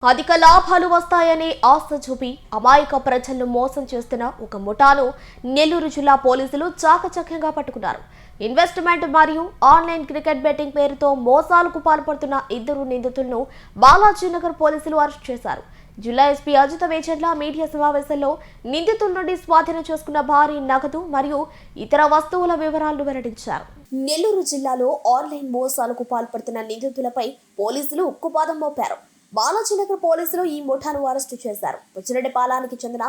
అధిక లాభాలు వస్తాయని ఆశ చూపి అమాయక ప్రజలను మోసం చేస్తున్న ఒక ముఠాను నెల్లూరు జిల్లా పోలీసులు చాకచక్యంగా పట్టుకున్నారు. ఇన్వెస్ట్మెంట్ మరియు ఆన్లైన్ క్రికెట్ బెట్టింగ్ పేరుతో మోసాలకు పాల్పడుతున్న ఇద్దరు నిందితులను బాలాజీనగర్ పోలీసులు అరెస్ట్ చేశారు. జిల్లా ఎస్పీ అజిత వేచర్ల మీడియా సమావేశంలో నిందితుల నుండి స్వాధీనం చేసుకున్న భారీ నగదు మరియు ఇతర వస్తువుల వివరాలను వెల్లడించారు. నెల్లూరు జిల్లాలో ఆన్లైన్ మోసాలకు పాల్పడుతున్న నిందితులపై పోలీసులు ఉక్కుపాదం మోపారు. బాలాజీనగర్ పోలీసులు ఈ ముఠాను అరెస్టు చేశారు. పుచ్చిరెడ్డిపాలానికి చెందిన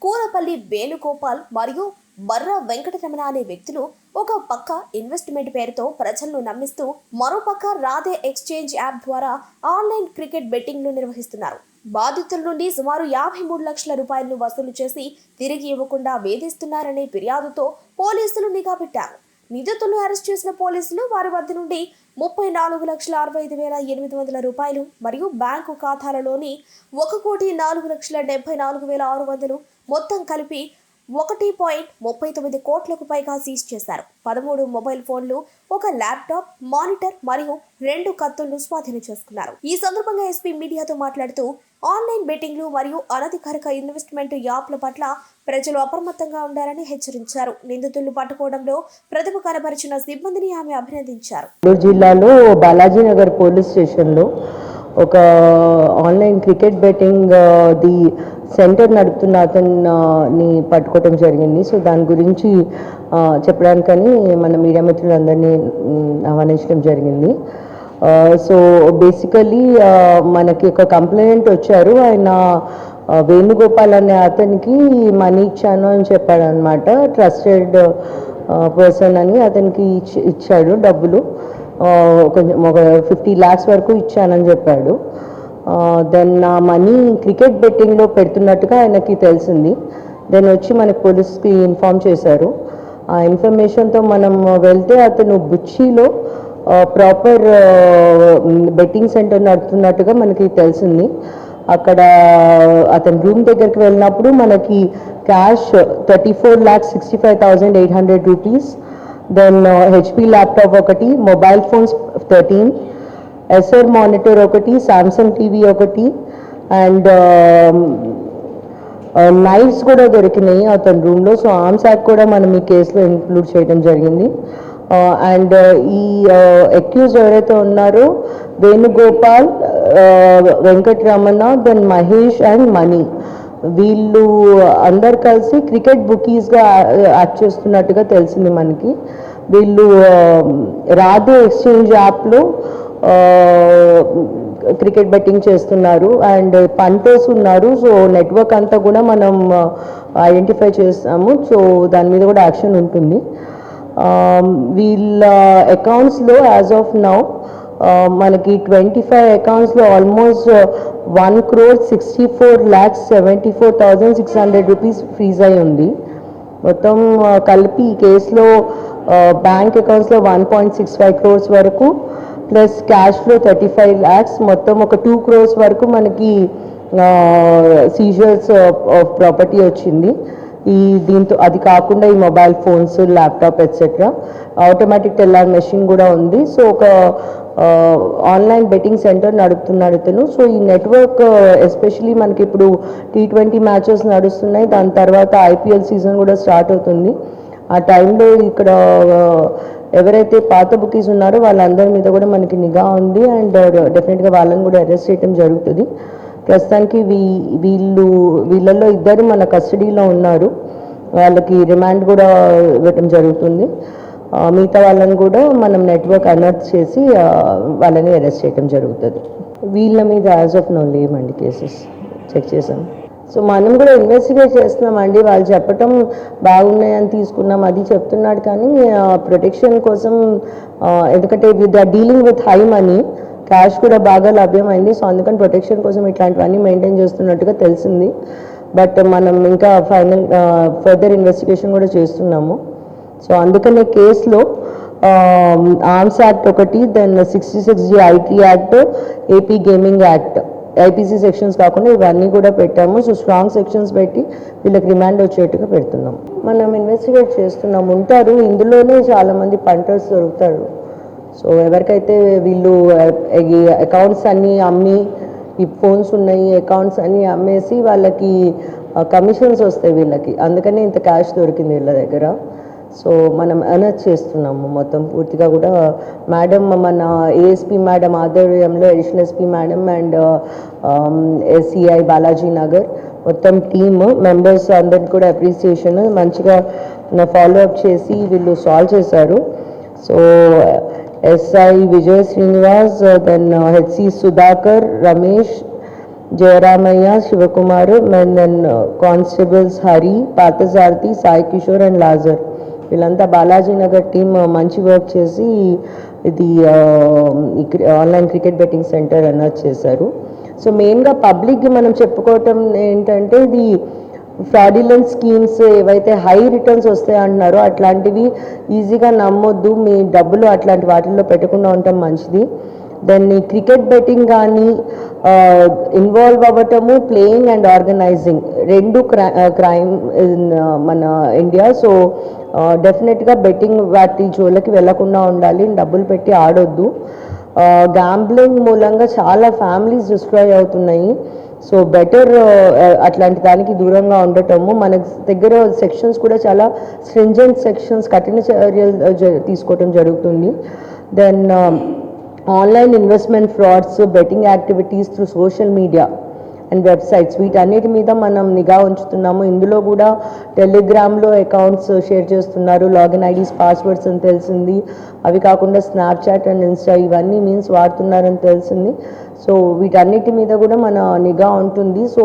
కూరపల్లి వేణుగోపాల్ మరియు బర్ర వెంకటరమణ అనే వ్యక్తులు ఒక పక్క ఇన్వెస్ట్మెంట్ పేరుతో ప్రజలను నమ్మిస్తూ మరోపక్క రాధే ఎక్స్చేంజ్ యాప్ ద్వారా ఆన్లైన్ క్రికెట్ బెట్టింగ్ ను నిర్వహిస్తున్నారు. బాధితుల నుండి సుమారు 53 లక్షల రూపాయలను వసూలు చేసి తిరిగి ఇవ్వకుండా వేధిస్తున్నారనే ఫిర్యాదుతో పోలీసులు నిఘా పెట్టారు. నిందితులను అరెస్ట్ చేసిన పోలీసులు వారి వద్ద నుండి 34,65,800 రూపాయలు మరియు బ్యాంకు ఖాతాలలోని 1,04,74,600 మొత్తం కలిపి 1.39 కోట్లకు పైగా సీజ్ చేశారు. 13 మొబైల్ ఫోన్లు, ఒక ల్యాప్టాప్, మానిటర్ మరియు 2 కత్తులను స్వాధీనం చేసుకున్నారు. ఈ సందర్భంగా ఎస్పీ మీడియాతో మాట్లాడుతూ ఆన్లైన్ బెట్టింగ్లు మరియు అనధికారిక ఇన్వెస్ట్మెంట్ యాప్ల పట్ల ప్రజలు అప్రమత్తంగా ఉండాలని హెచ్చరించారు. నిందితులను పట్టుకోవడంలో ప్రతిభ కనబరిచిన సిబ్బందిని ఆమె అభినందించారు. జిల్లాలో బాలాజీనగర్ పోలీస్ స్టేషన్లో ఒక online cricket betting the centre నడుపుతున్న అతన్ని పట్టుకోవడం జరిగింది. సో దాని గురించి చెప్పడానికని మన మీడియా మిత్రులందరినీ ఆహ్వానించడం జరిగింది. సో బేసికలీ మనకి ఒక కంప్లైంట్ వచ్చారు. ఆయన వేణుగోపాల్ అనే అతనికి మనీ ఇచ్చాను అని చెప్పాడు అనమాట. ట్రస్టెడ్ పర్సన్ అని అతనికి ఇచ్చాడు డబ్బులు. కొంచెం ఒక 50 lakhs వరకు ఇచ్చానని చెప్పాడు. దెన్ ఆ మనీ క్రికెట్ బెట్టింగ్లో పెడుతున్నట్టుగా ఆయనకి తెలిసింది. దెన్ వచ్చి మనకి పోలీస్కి ఇన్ఫార్మ్ చేశారు. ఆ ఇన్ఫర్మేషన్తో మనం వెళ్తే అతను బుచ్చిలో ప్రాపర్ బెట్టింగ్ సెంటర్ నడుపుతున్నట్టుగా మనకి తెలిసింది. అక్కడ అతని రూమ్ దగ్గరికి వెళ్ళినప్పుడు మనకి cash 34,65,800 rupees, then HP laptop ఒకటి, మొబైల్ ఫోన్స్ 13, ఎస్ఆర్ మానిటర్ ఒకటి, సామ్సంగ్ టీవీ ఒకటి, అండ్ నైఫ్స్ కూడా దొరికినాయి అతని రూమ్లో. సో ఆర్మ్స్ యాక్ట్ కూడా మనం ఈ కేసులో ఇంక్లూడ్ చేయడం జరిగింది. అండ్ ఈ అక్యూజ్ ఎవరైతే ఉన్నారో వేణుగోపాల్, వెంకటరమణ, దెన్ మహేష్ అండ్ మణి, వీళ్ళు అందరు కలిసి క్రికెట్ బుకీస్గా యాక్ట్ చేస్తున్నట్టుగా తెలిసింది మనకి. వీళ్ళు రాధే ఎక్స్చేంజ్ యాప్లో క్రికెట్ బెట్టింగ్ చేస్తున్నారు అండ్ పంటర్స్ ఉన్నారు. సో నెట్వర్క్ అంతా కూడా మనం ఐడెంటిఫై చేస్తాము. సో దాని మీద కూడా యాక్షన్ ఉంటుంది. వీళ్ళ అకౌంట్స్లో యాజ్ ఆఫ్ నౌ మనకి 25 అకౌంట్స్లో ఆల్మోస్ట్ 1,64,74,600 రూపీస్ ఫ్రీజ్ అయి ఉంది. మొత్తం కలిపి ఈ కేసులో బ్యాంక్ అకౌంట్స్లో 1.65 crores వరకు ప్లస్ క్యాష్లో 35 lakhs, మొత్తం ఒక 2 crores వరకు మనకి సీజర్స్ ఆఫ్ ప్రాపర్టీ వచ్చింది. దీంతో అది కాకుండా ఈ mobile phones, laptop etcetera, automatic teller machine కూడా ఉంది. సో ఒక ఆన్లైన్ బెట్టింగ్ సెంటర్ నడుపుతున్నాడు ఇతను. సో ఈ నెట్వర్క్ ఎస్పెషలీ మనకి ఇప్పుడు T20 మ్యాచెస్ నడుస్తున్నాయి. దాని తర్వాత IPL సీజన్ కూడా స్టార్ట్ అవుతుంది. ఆ టైంలో ఇక్కడ ఎవరైతే పాత బుకీస్ ఉన్నారో వాళ్ళందరి మీద కూడా మనకి నిఘా ఉంది అండ్ డెఫినెట్గా వాళ్ళని కూడా అరెస్ట్ చేయడం జరుగుతుంది. ప్రస్తుతానికి వీళ్ళల్లో ఇద్దరు మన కస్టడీలో ఉన్నారు. వాళ్ళకి రిమాండ్ కూడా ఇవ్వటం జరుగుతుంది. మిగతా వాళ్ళని కూడా మనం నెట్వర్క్ అనర్త్ చేసి వాళ్ళని అరెస్ట్ చేయడం జరుగుతుంది. వీళ్ళ మీద యాజ్ ఆఫ్ నో లేమండి కేసెస్ చెక్ చేసాం. సో మనం కూడా ఇన్వెస్టిగేట్ చేస్తున్నామండి. వాళ్ళు చెప్పటం బాగున్నాయని తీసుకున్నాం అది చెప్తున్నాడు, కానీ ప్రొటెక్షన్ కోసం, ఎందుకంటే they are dealing with high money, cash కూడా బాగా లభ్యమైంది. సో అందుకని ప్రొటెక్షన్ కోసం ఇట్లాంటివన్నీ మెయింటైన్ చేస్తున్నట్టుగా తెలిసింది. బట్ మనం ఇంకా ఫర్దర్ ఇన్వెస్టిగేషన్ కూడా చేస్తున్నాము. సో అందుకనే కేసులో ఆర్మ్స్ యాక్ట్ ఒకటి, then 66G IT act, AP gaming act, IPC sections కాకుండా ఇవన్నీ కూడా పెట్టాము. సో స్ట్రాంగ్ సెక్షన్స్ పెట్టి వీళ్ళకి రిమాండ్ వచ్చేట్టుగా పెడుతున్నాం. మనం ఇన్వెస్టిగేట్ చేస్తున్నాం. ఉంటారు ఇందులోనే చాలామంది పంటర్స్ దొరుకుతారు. సో ఎవరికైతే వీళ్ళు అకౌంట్స్ అన్నీ అమ్మి ఈ ఫోన్స్ ఉన్నాయి, అకౌంట్స్ అన్నీ అమ్మేసి వాళ్ళకి కమిషన్స్ వస్తాయి వీళ్ళకి, అందుకని ఇంత క్యాష్ దొరికింది వీళ్ళ దగ్గర. సో మనం అనౌన్స్ చేస్తున్నాము మొత్తం పూర్తిగా కూడా. మేడం, మన ఏఎస్పీ మేడం ఆధ్వర్యంలో additional SP madam and CI Balaji Nagar మొత్తం టీమ్ మెంబర్స్ అందరికి కూడా అప్రిసియేషన్, మంచిగా ఫాలో అప్ చేసి వీళ్ళు సాల్వ్ చేశారు. So SI Vijay Srinivas, then HC Sudhakar, Ramesh, Jayaramaiah, Sivakumar, then constables Hari, Parthasarathi, Sai Kishore and Lazar, వీళ్ళంతా బాలాజీ నగర్ టీమ్ మంచి వర్క్ చేసి ఇది online cricket betting centre announce చేశారు. సో మెయిన్గా పబ్లిక్కి మనం చెప్పుకోవటం ఏంటంటే, ఇది ఫ్రాడ్యులెంట్ స్కీమ్స్ ఏవైతే హై రిటర్న్స్ వస్తాయి అంటున్నారో అట్లాంటివి ఈజీగా నమ్మొద్దు, మీ డబ్బులు అట్లాంటి వాటిల్లో పెట్టకుండా ఉండటం మంచిది. దెన్ ఈ క్రికెట్ బెట్టింగ్ కానీ ఇన్వాల్వ్ అవ్వటము, ప్లేయింగ్ అండ్ ఆర్గనైజింగ్ రెండు క్రైమ్ మన ఇండియా. సో డెఫినెట్గా బెట్టింగ్ వాటి జోలికి వెళ్లకుండా ఉండాలి, డబ్బులు పెట్టి ఆడొద్దు. గ్యాంబ్లింగ్ మూలంగా చాలా ఫ్యామిలీస్ డిస్ట్రాయ్ అవుతున్నాయి. సో బెటర్ అట్లాంటి దానికి దూరంగా ఉండటము. మన దగ్గర సెక్షన్స్ కూడా చాలా స్ట్రింజెంట్ సెక్షన్స్, కఠిన చర్యలు తీసుకోవటం జరుగుతుంది. Then online investment frauds, betting activities through social media and websites, వీటన్నిటి మీద మనం నిఘా ఉంచుతున్నాము. ఇందులో కూడా టెలిగ్రామ్లో అకౌంట్స్ షేర్ చేస్తున్నారు, లాగిన్ ఐడీస్, పాస్వర్డ్స్ అని తెలిసింది. అవి కాకుండా స్నాప్చాట్ అండ్ ఇన్స్టా ఇవన్నీ మీన్స్ వాడుతున్నారని తెలిసింది. సో వీటన్నిటి మీద కూడా మన నిఘా ఉంటుంది. సో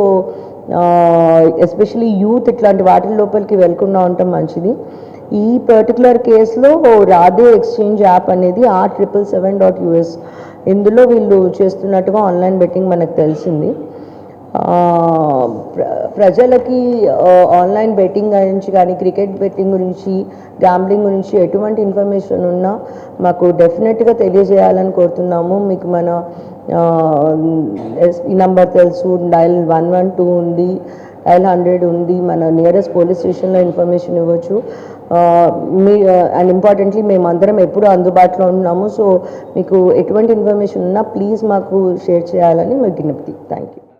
ఎస్పెషలీ యూత్ ఇట్లాంటి వాటి లోపలికి వెళ్లకుండా ఉండటం మంచిది. ఈ పర్టికులర్ కేసులో రాధే ఎక్స్చేంజ్ యాప్ అనేది R777.US, ఇందులో వీళ్ళు చేస్తున్నట్టుగా ఆన్లైన్ బెట్టింగ్ మనకు తెలిసింది. ప్రజలకి ఆన్లైన్ బెట్టింగ్ గురించి కానీ, క్రికెట్ బెట్టింగ్ గురించి, గ్యాంబ్లింగ్ గురించి ఎటువంటి ఇన్ఫర్మేషన్ ఉన్నా మాకు డెఫినెట్గా తెలియజేయాలని కోరుతున్నాము. మీకు మన ఈ నంబర్ తెలుసు, డయల్ 112 ఉంది, డయల్ 100 ఉంది, మన నియరెస్ట్ పోలీస్ స్టేషన్లో ఇన్ఫర్మేషన్ ఇవ్వచ్చు. అండ్ ఇంపార్టెంట్లీ మేమందరం ఎప్పుడూ అందుబాటులో ఉన్నాము. సో మీకు ఎటువంటి ఇన్ఫర్మేషన్ ఉన్నా ప్లీజ్ మాకు షేర్ చేయాలని విజ్ఞప్తి. Thank you.